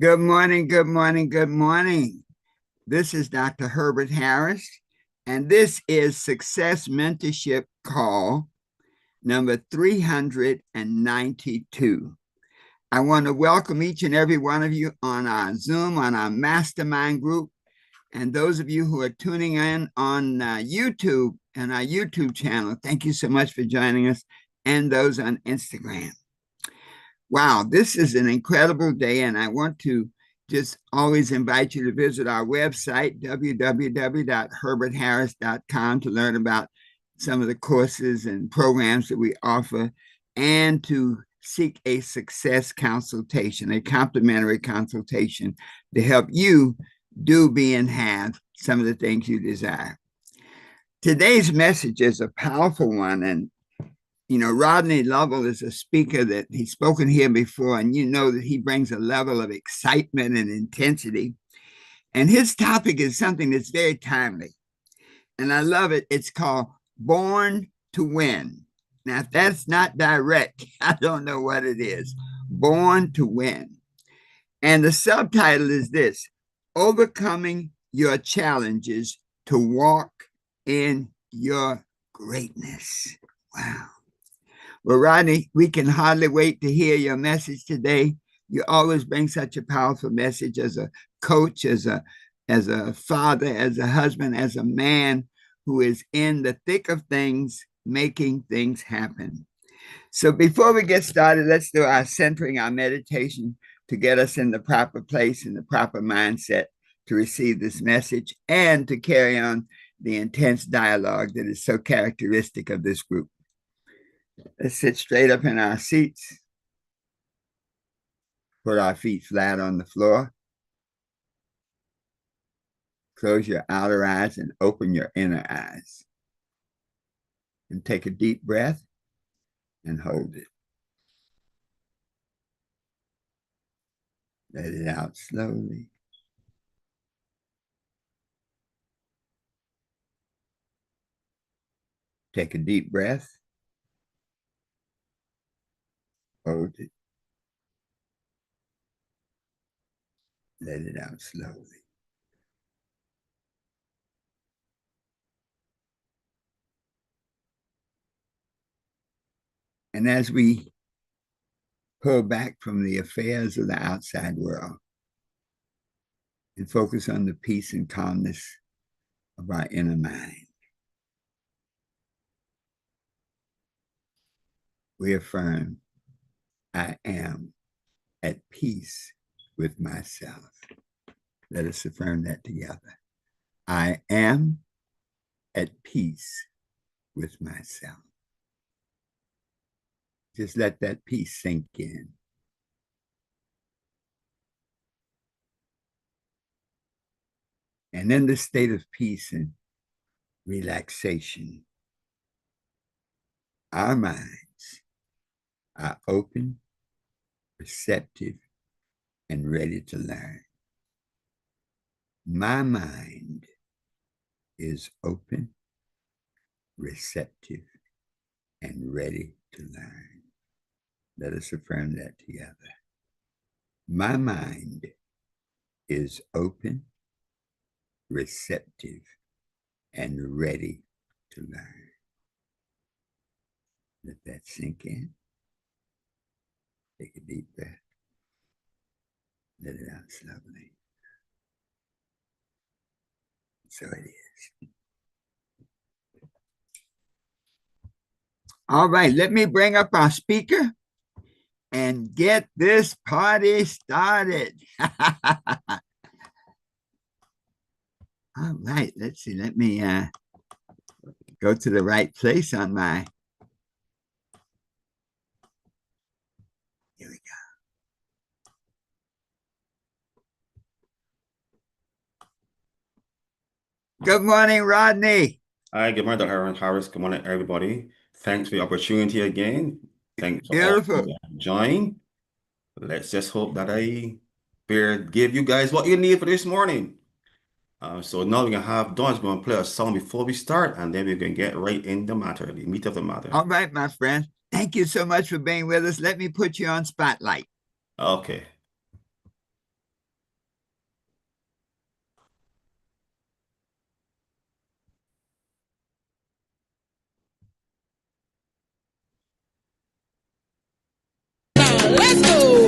Good morning, good morning, good morning. This is Dr. Herbert Harris, and this is Success Mentorship Call number 392. I want to welcome each and every one of you on our Zoom, on our mastermind group, and those of you who are tuning in on YouTube and our YouTube channel. Thank you so much for joining us, and those on Instagram. Wow, this is an incredible day, and I want to just always invite you to visit our website, www.herbertharris.com, to learn about some of the courses and programs that we offer, and to seek a success consultation, a complimentary consultation to help you do, be, and have some of the things you desire. Today's message is a powerful one, and Rodney Lovell is a speaker that he's spoken here before, and you know that he brings a level of excitement and intensity. And his topic is something that's very timely, and I love it. It's called Born to Win. Now, if that's not direct, I don't know what it is. Born to Win. And the subtitle is this: Overcoming Your Challenges to Walk in Your Greatness. Wow. Well, Rodney, we can hardly wait to hear your message today. You always bring such a powerful message as a coach, as a father, as a husband, as a man who is in the thick of things, making things happen. So before we get started, let's do our centering, our meditation to get us in the proper place, in the proper mindset to receive this message and to carry on the intense dialogue that is so characteristic of this group. Let's sit straight up in our seats. Put our feet flat on the floor. Close your outer eyes and open your inner eyes. And take a deep breath and hold it. Let it out slowly. Take a deep breath. Hold it. Let it out slowly. And as we pull back from the affairs of the outside world and focus on the peace and calmness of our inner mind, we affirm, I am at peace with myself. Let us affirm that together. I am at peace with myself. Just let that peace sink in. And in the state of peace and relaxation, our minds are open, receptive, and ready to learn. My mind is open, receptive, and ready to learn. Let us affirm that together. My mind is open, receptive, and ready to learn. Let that sink in. Take a deep breath. Let it out slowly. So it is. All right, let me bring up our speaker and get this party started. All right, let's see. Let me go to the right place on my. Here we go. Good morning, Rodney. Hi, good morning, Dr. Herbert Harris. Good morning, everybody. Thanks for the opportunity again. Thanks for all Beautiful. who join. Let's just hope that I give you guys what you need for this morning. So now we're gonna have Dawn's gonna play a song before we start, and then we're gonna get right in the matter, the meat of the matter. All right, my friend. Thank you so much for being with us. Let me put you on spotlight. Okay. Let's go.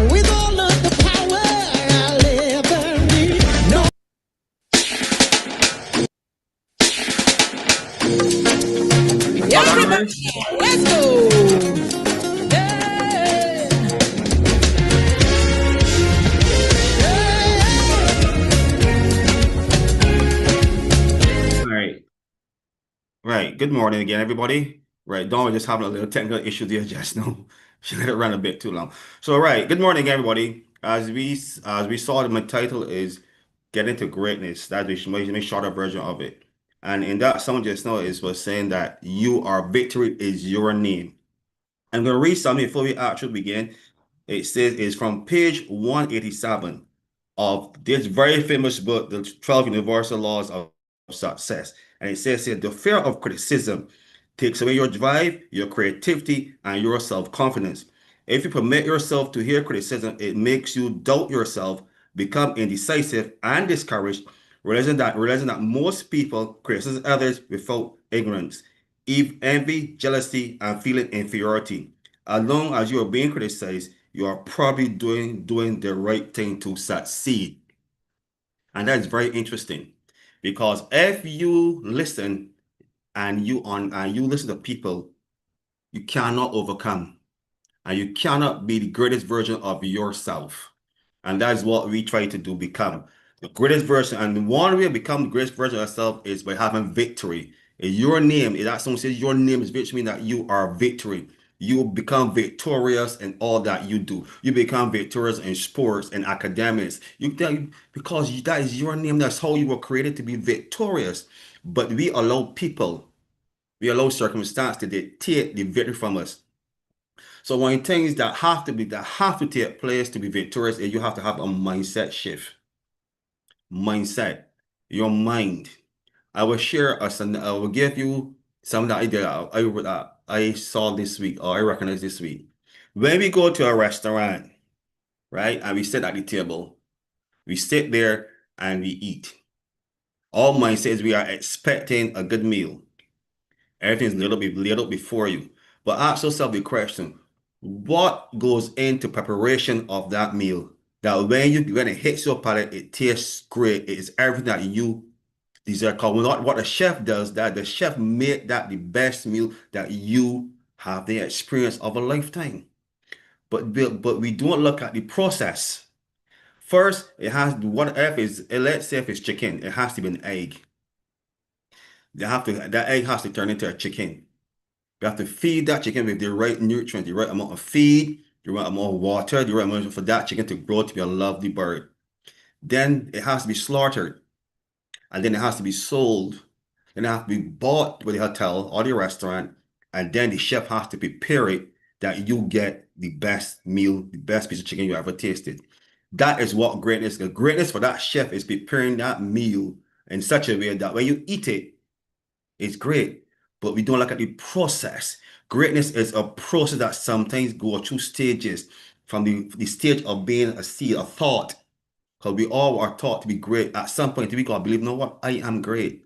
With all of the power I'll ever need. No. Everybody, let's go. Right. Good morning again, everybody. Right. Dawn was just having a little technical issue there just now. She let it run a bit too long. So, right. Good morning, everybody. As we saw, my title is Getting to Greatness. That's the shorter version of it. And in that, someone just now was saying that victory is your name. I'm going to read something before we actually begin. It says it's from page 187 of this very famous book, The 12 Universal Laws of Success. And it says here, the fear of criticism takes away your drive, your creativity, and your self-confidence. If you permit yourself to hear criticism, it makes you doubt yourself, become indecisive and discouraged, realizing that most people criticize others without ignorance, envy, jealousy, and feeling inferiority. As long as you are being criticized, you are probably doing the right thing to succeed. And that is very interesting, because if you listen and you listen to people, you cannot overcome, and you cannot be the greatest version of yourself. And that is what we try to do, become the greatest version. And one way to become the greatest version of yourself is by having victory. Your name, if that someone says your name is victory, means that you are victory. You become victorious in all that you do. You become victorious in sports and academics. Because that is your name. That's how you were created, to be victorious. But we allow circumstance to dictate the victory from us. So one of the things that have to take place to be victorious is you have to have a mindset shift. Mindset, your mind. I will give you some idea I saw this week, or I recognized this week. When we go to a restaurant, right, and we sit at the table, we sit there and we eat. All mindset is we are expecting a good meal. Everything's laid out before you. But ask yourself the question, what goes into preparation of that meal? That when it hits your palate, it tastes great. It is everything that you desire. Because what a chef does, that the chef made that the best meal that you have the experience of a lifetime. But we don't look at the process. First, let's say if it's chicken, it has to be an egg. That egg has to turn into a chicken. You have to feed that chicken with the right nutrients, the right amount of feed, the right amount of water, the right amount for that chicken to grow to be a lovely bird. Then it has to be slaughtered, and then it has to be sold. Then it has to be bought by the hotel or the restaurant, and then the chef has to prepare it that you get the best meal, the best piece of chicken you ever tasted. That is what greatness is. Greatness for that chef is preparing that meal in such a way that when you eat it, it's great. but we don't look at the process. Greatness is a process that sometimes goes through stages, from the stage of being a seed, a thought, because we all are taught to be great. At some point, we gotta believe, you know what? I am great.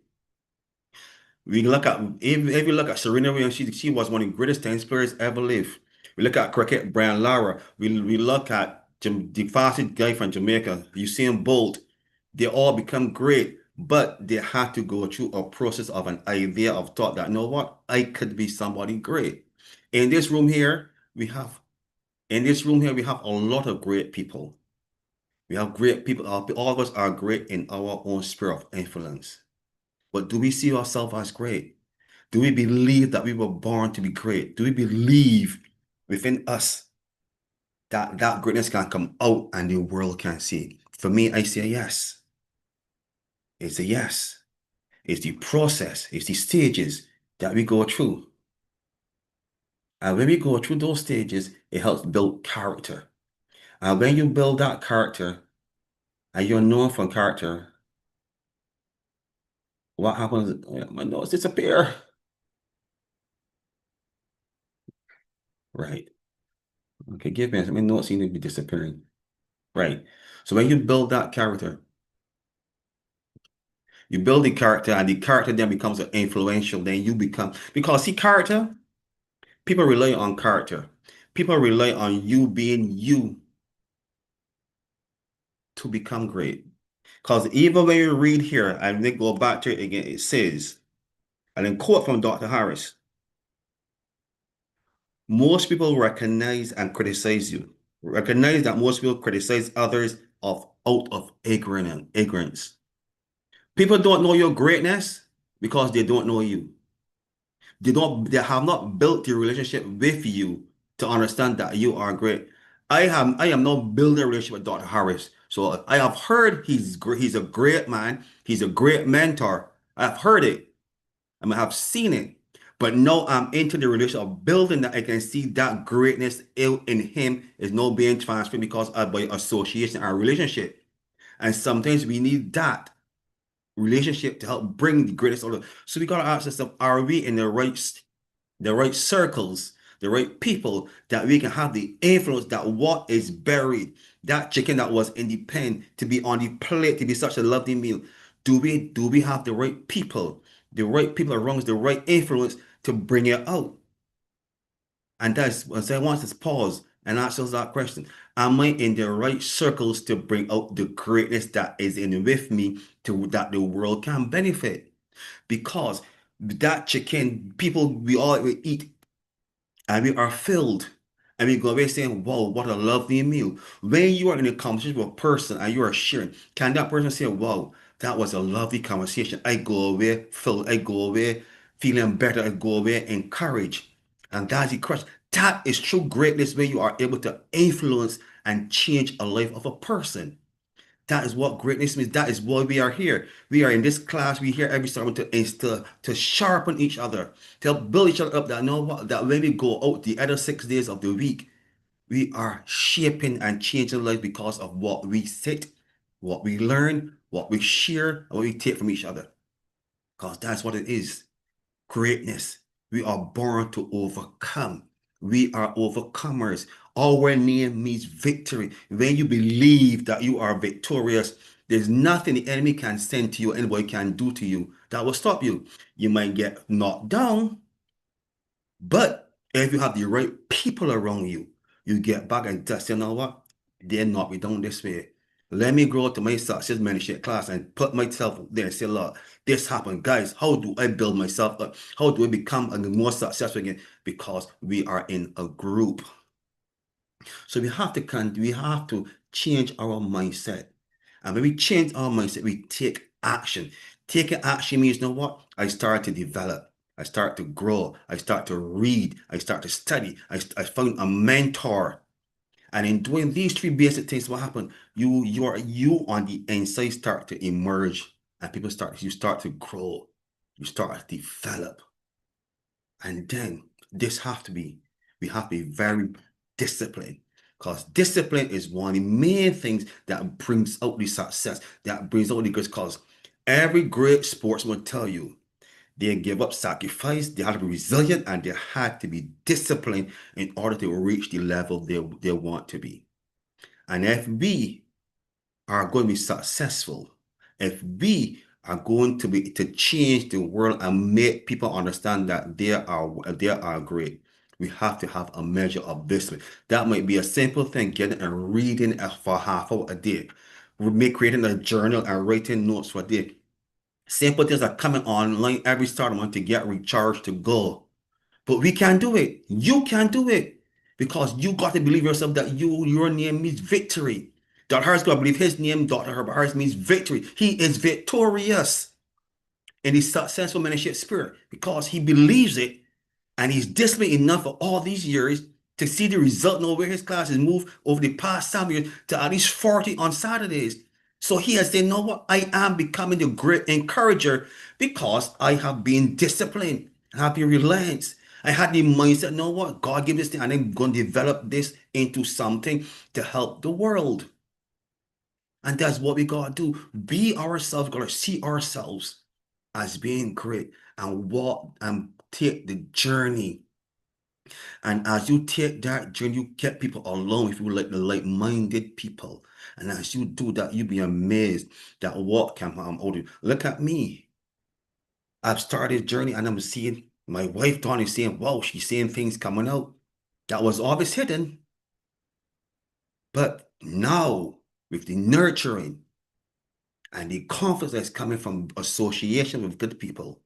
We look at if you look at Serena Williams, she was one of the greatest tennis players ever lived. We look at cricket, Brian Lara. We look at the fastest guy from Jamaica, Usain Bolt. They all become great, but they had to go through a process of an idea of thought that, you know what, I could be somebody great. In this room here, we have a lot of great people. We have great people. All of us are great in our own sphere of influence. But do we see ourselves as great? Do we believe that we were born to be great? Do we believe within us that that greatness can come out and the world can see it? For me, I say yes. It's a yes. It's the process, it's the stages that we go through. And when we go through those stages, it helps build character. And when you build that character, and you're known for character, what happens? My notes disappear. Right. Okay, give me a second. My notes seem to be disappearing. Right. So when you build that character, you build the character, and the character then becomes influential. Then you become, because see, character, people rely on character. People rely on you being you to become great. Because even when you read here, and then go back to it again, it says, and then quote from Dr. Harris, most people recognize and criticize you. Recognize that most people criticize others out of ignorance. People don't know your greatness because they don't know you. They have not built the relationship with you to understand that you are great. I am not building a relationship with Dr. Harris. So I have heard he's a great man, he's a great mentor. I've heard it. I have seen it. But now I'm into the relationship of building that I can see that greatness in him is now being transferred because of by association and relationship. And sometimes we need that relationship to help bring the greatest out of. So we gotta ask ourselves, are we in the right circles, the right people that we can have the influence that what is buried, that chicken that was in the pen to be on the plate, to be such a lovely meal? Do we have the right people around us, the right influence to bring it out? And that's what I want to pause and ask us that question. Am I in the right circles to bring out the greatness that is in with me to that the world can benefit? Because that chicken, we all eat and we are filled. And we go away saying, wow, what a lovely meal. When you are in a conversation with a person and you are sharing, can that person say, wow, that was a lovely conversation. I go away filled. I go away feeling better. I go away encouraged. And that's the question. That is true greatness when you are able to influence and change a life of a person. That is what greatness means. That is why we are here. We are in this class. We here every summer to sharpen each other, to help build each other up. That know what that when we go out the other 6 days of the week, we are shaping and changing lives because of what we sit, what we learn, what we share, and what we take from each other. Because that's what it is. Greatness. We are born to overcome. We are overcomers. Our name means victory. When you believe that you are victorious, there's nothing the enemy can send to you, anybody can do to you that will stop you. You might get knocked down, but if you have the right people around you, you get back and just say, you know what? They're not me down this way. Let me grow to my Success Mentorship Class and put myself there and say, look, this happened. Guys, how do I build myself up? How do I become a more successful again? Because we are in a group. So we have to change our mindset. And when we change our mindset, we take action. Taking action means, you know what? I start to develop. I start to grow. I start to read. I start to study. I found a mentor. And in doing these 3 basic things, what happened? You on the inside start to emerge, and you start to grow. You start to develop. And then we have to be very disciplined, because discipline is one of the main things that brings out the success, that brings out the good. Because every great sportsman will tell you, They give up sacrifice, they had to be resilient, and they had to be disciplined in order to reach the level they want to be. And if we are going to be successful, if we are going to change the world and make people understand that they are great, we have to have a measure of discipline. That might be a simple thing, getting and reading for half hour a day. Creating a journal and writing notes for a day. Simple things are coming online every start month to get recharged to go. But we can do it. You can do it. Because you got to believe yourself that your name means victory. Dr. Harris got to believe his name, Dr. Herbert Harris, means victory. He is victorious in his successful mentorship spirit because he believes it, and he's disciplined enough for all these years to see the result now where his classes moved over the past 7 years to at least 40 on Saturdays. So he has said, know what? I am becoming the great encourager because I have been disciplined. I have been relentless. I had the mindset, know what? God gave this thing, and I'm going to develop this into something to help the world. And that's what we got to do. Be ourselves, got to see ourselves as being great and walk and take the journey. And as you take that journey, you get people along with you, like the like-minded people. And as you do that, you'll be amazed that what can come out of you. Look at me. I've started a journey, and I'm seeing my wife Donnie saying, wow, she's seeing things coming out that was always hidden. But now, with the nurturing and the confidence that's coming from association with good people,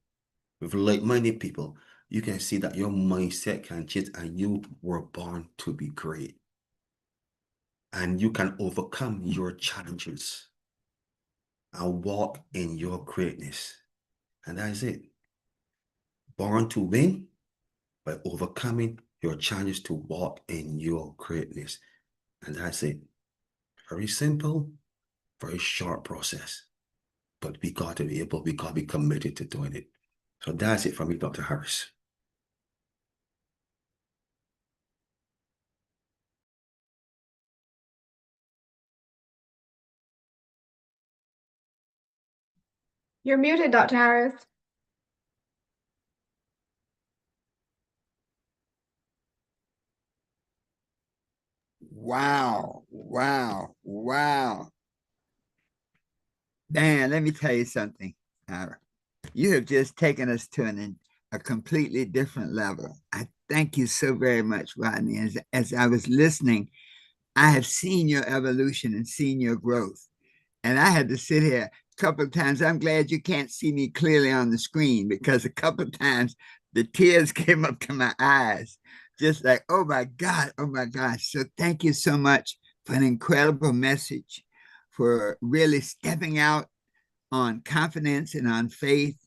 with like-minded people, you can see that your mindset can change, and you were born to be great. And you can overcome your challenges and walk in your greatness. And that is it. Born to win by overcoming your challenges to walk in your greatness. And that's it. Very simple, very short process. But we got to be committed to doing it. So that's it from me, Dr. Harris. You're muted, Dr. Harris. Wow, wow, wow. Dan, let me tell you something. You have just taken us to a completely different level. I thank you so very much, Rodney. As I was listening, I have seen your evolution and seen your growth. And I had to sit here a couple of times. I'm glad you can't see me clearly on the screen, because a couple of times the tears came up to my eyes, just like, oh my God, oh my gosh. So thank you so much for an incredible message, for really stepping out on confidence and on faith.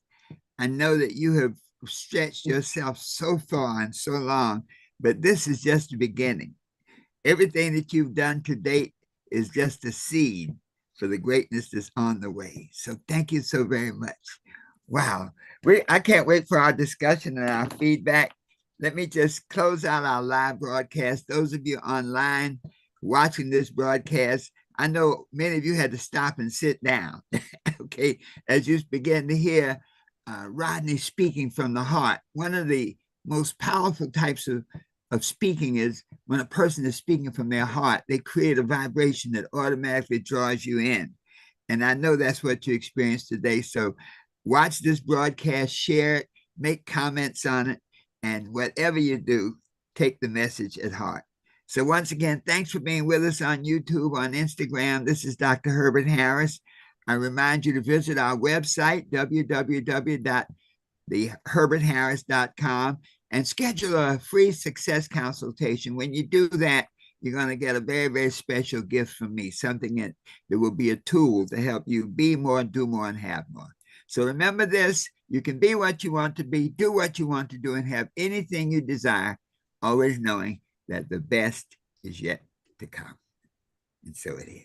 I know that you have stretched yourself so far and so long, but this is just the beginning. Everything that you've done to date is just a seed for the greatness that's on the way. So thank you so very much. Wow. I can't wait for our discussion and our feedback. Let me just close out our live broadcast. Those of you online watching this broadcast, I know many of you had to stop and sit down, okay, as you begin to hear Rodney speaking from the heart. One of the most powerful types of speaking is when a person is speaking from their heart. They create a vibration that automatically draws you in. And I know that's what you experienced today. So watch this broadcast, share it, make comments on it, and whatever you do, take the message at heart. So once again, thanks for being with us on YouTube, on Instagram. This is Dr. Herbert Harris. I remind you to visit our website, www.theherbertharris.com, and schedule a free success consultation. When you do that, you're going to get a very, very special gift from me, something that will be a tool to help you be more, do more, and have more. So remember this, you can be what you want to be, do what you want to do, and have anything you desire, always knowing that the best is yet to come. And so it is.